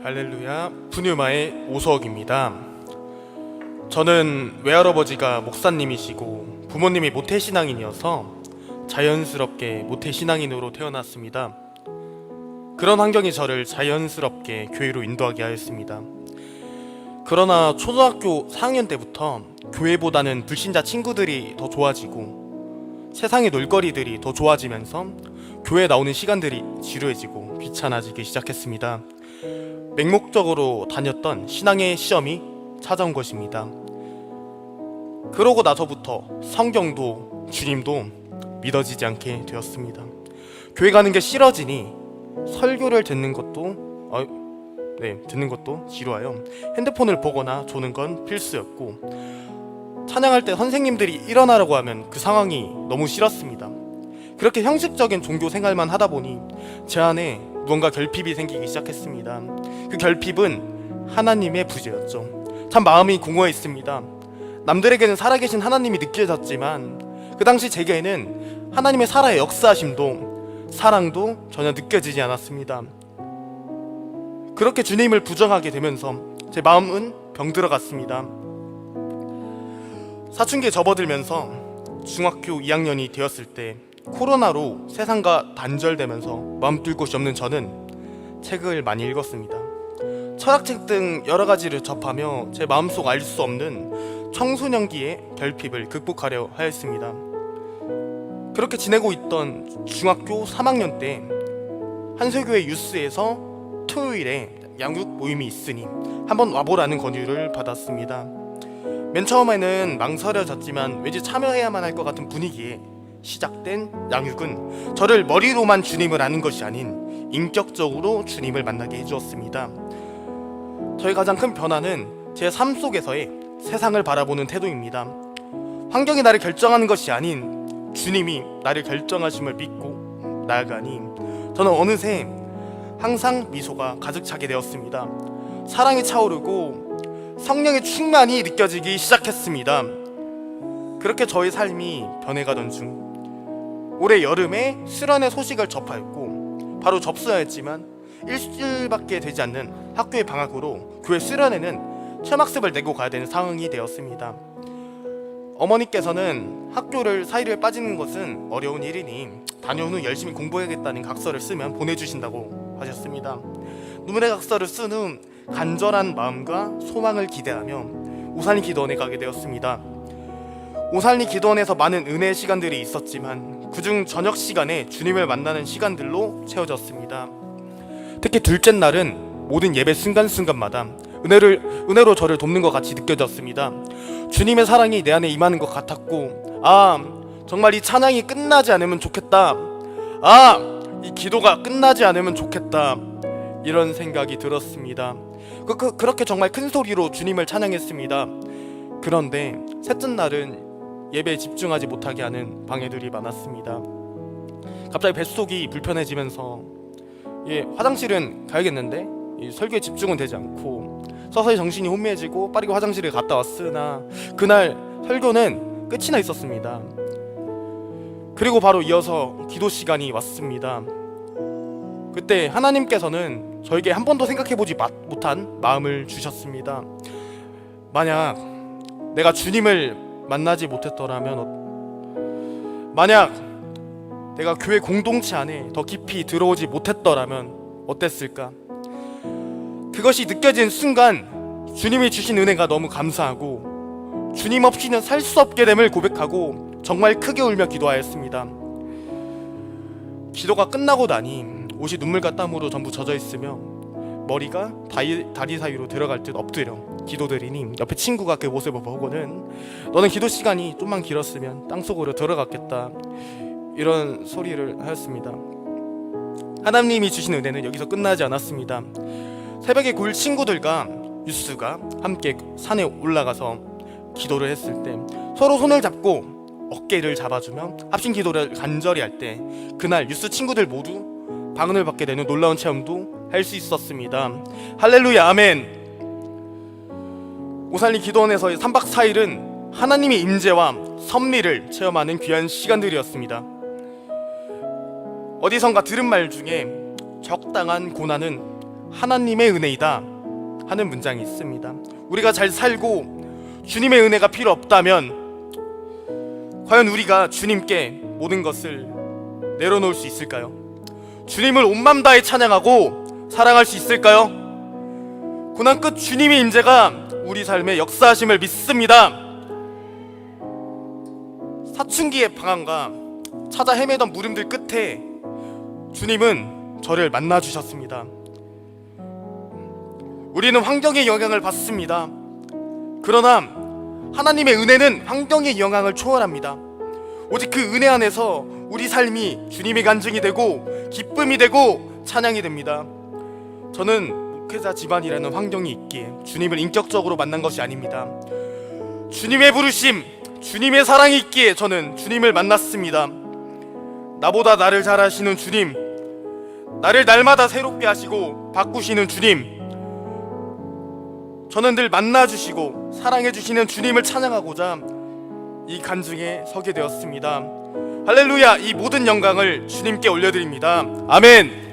할렐루야. 푸뉴마의 오석입니다. 저는 외할아버지가 목사님이시고 부모님이 모태신앙인이어서 자연스럽게 모태신앙인으로 태어났습니다. 그런 환경이 저를 자연스럽게 교회로 인도하게 하였습니다. 그러나 초등학교 4학년 때부터 교회보다는 불신자 친구들이 더 좋아지고 세상의 놀거리들이 더 좋아지면서 교회에 나오는 시간들이 지루해지고 귀찮아지기 시작했습니다. 맹목적으로 다녔던 신앙의 시험이 찾아온 것입니다. 그러고 나서부터 성경도 주님도 믿어지지 않게 되었습니다. 교회 가는 게 싫어지니 설교를 듣는 것도 지루하여 핸드폰을 보거나 조는 건 필수였고, 찬양할 때 선생님들이 일어나라고 하면 그 상황이 너무 싫었습니다. 그렇게 형식적인 종교 생활만 하다 보니 제 안에 무언가 결핍이 생기기 시작했습니다. 그 결핍은 하나님의 부재였죠. 참 마음이 공허했습니다. 남들에게는 살아계신 하나님이 느껴졌지만 그 당시 제게는 하나님의 살아의 역사하심도 사랑도 전혀 느껴지지 않았습니다. 그렇게 주님을 부정하게 되면서 제 마음은 병들어갔습니다. 사춘기에 접어들면서 중학교 2학년이 되었을 때 코로나로 세상과 단절되면서 마음 뚫 곳이 없는 저는 책을 많이 읽었습니다. 철학책 등 여러 가지를 접하며 제 마음속 알 수 없는 청소년기의 결핍을 극복하려 하였습니다. 그렇게 지내고 있던 중학교 3학년 때 한설교회 유스에서 토요일에 양육 모임이 있으니 한번 와보라는 권유를 받았습니다. 맨 처음에는 망설여졌지만 왠지 참여해야만 할 것 같은 분위기에 시작된 양육은 저를 머리로만 주님을 아는 것이 아닌 인격적으로 주님을 만나게 해주었습니다. 저의 가장 큰 변화는 제 삶 속에서의 세상을 바라보는 태도입니다. 환경이 나를 결정하는 것이 아닌 주님이 나를 결정하심을 믿고 나아가니 저는 어느새 항상 미소가 가득 차게 되었습니다. 사랑이 차오르고 성령의 충만이 느껴지기 시작했습니다. 그렇게 저의 삶이 변해가던 중 올해 여름에 수련회 소식을 접하였고 바로 접수해야 했지만 일주일밖에 되지 않는 학교의 방학으로 교회 수련회는 체험학습을 내고 가야 되는 상황이 되었습니다. 어머니께서는 학교를 사일을 빠지는 것은 어려운 일이니 다녀온 후 열심히 공부해야겠다는 각서를 쓰면 보내주신다고 하셨습니다. 눈물의 각서를 쓴 후 간절한 마음과 소망을 기대하며 오산리 기도원에 가게 되었습니다. 오산리 기도원에서 많은 은혜의 시간들이 있었지만 그중 저녁 시간에 주님을 만나는 시간들로 채워졌습니다. 특히 둘째 날은 모든 예배 순간순간마다 은혜로 저를 돕는 것 같이 느껴졌습니다. 주님의 사랑이 내 안에 임하는 것 같았고, 정말 이 찬양이 끝나지 않으면 좋겠다, 이 기도가 끝나지 않으면 좋겠다, 이런 생각이 들었습니다. 그렇게 정말 큰 소리로 주님을 찬양했습니다. 그런데 셋째 날은 예배에 집중하지 못하게 하는 방해들이 많았습니다. 갑자기 뱃속이 불편해지면서 화장실은 가야겠는데 설교에 집중은 되지 않고 서서히 정신이 혼미해지고 빠르게 화장실에 갔다 왔으나 그날 설교는 끝이 나 있었습니다. 그리고 바로 이어서 기도 시간이 왔습니다. 그때 하나님께서는 저에게 한 번도 생각해보지 못한 마음을 주셨습니다. 만약 내가 주님을 만나지 못했더라면, 만약 내가 교회 공동체 안에 더 깊이 들어오지 못했더라면 어땠을까? 그것이 느껴진 순간 주님이 주신 은혜가 너무 감사하고 주님 없이는 살 수 없게 됨을 고백하고 정말 크게 울며 기도하였습니다. 기도가 끝나고 나니 옷이 눈물과 땀으로 전부 젖어 있으며 머리가 다리 사이로 들어갈 듯 엎드려 기도드리니 옆에 친구가 그 모습을 보고는 너는 기도 시간이 좀만 길었으면 땅속으로 들어갔겠다, 이런 소리를 하였습니다. 하나님이 주신 은혜는 여기서 끝나지 않았습니다. 새벽에 9일 친구들과 유스가 함께 산에 올라가서 기도를 했을 때 서로 손을 잡고 어깨를 잡아주며 합심 기도를 간절히 할 때 그날 유스 친구들 모두 방언을 받게 되는 놀라운 체험도 할 수 있었습니다. 할렐루야, 아멘. 오산리 기도원에서의 3박 4일은 하나님의 임재와 섭리를 체험하는 귀한 시간들이었습니다. 어디선가 들은 말 중에 적당한 고난은 하나님의 은혜이다 하는 문장이 있습니다. 우리가 잘 살고 주님의 은혜가 필요 없다면 과연 우리가 주님께 모든 것을 내려놓을 수 있을까요? 주님을 온 맘 다해 찬양하고 사랑할 수 있을까요? 고난 끝 주님의 임재가 우리 삶에 역사하심을 믿습니다. 사춘기의 방황과 찾아 헤매던 물음들 끝에 주님은 저를 만나 주셨습니다. 우리는 환경의 영향을 받습니다. 그러나 하나님의 은혜는 환경의 영향을 초월합니다. 오직 그 은혜 안에서 우리 삶이 주님의 간증이 되고 기쁨이 되고 찬양이 됩니다. 저는 목회자 집안이라는 환경이 있기에 주님을 인격적으로 만난 것이 아닙니다. 주님의 부르심, 주님의 사랑이 있기에 저는 주님을 만났습니다. 나보다 나를 잘 아시는 주님, 나를 날마다 새롭게 하시고 바꾸시는 주님, 저는 늘 만나주시고 사랑해주시는 주님을 찬양하고자 이 간증에 서게 되었습니다. 할렐루야! 이 모든 영광을 주님께 올려드립니다. 아멘.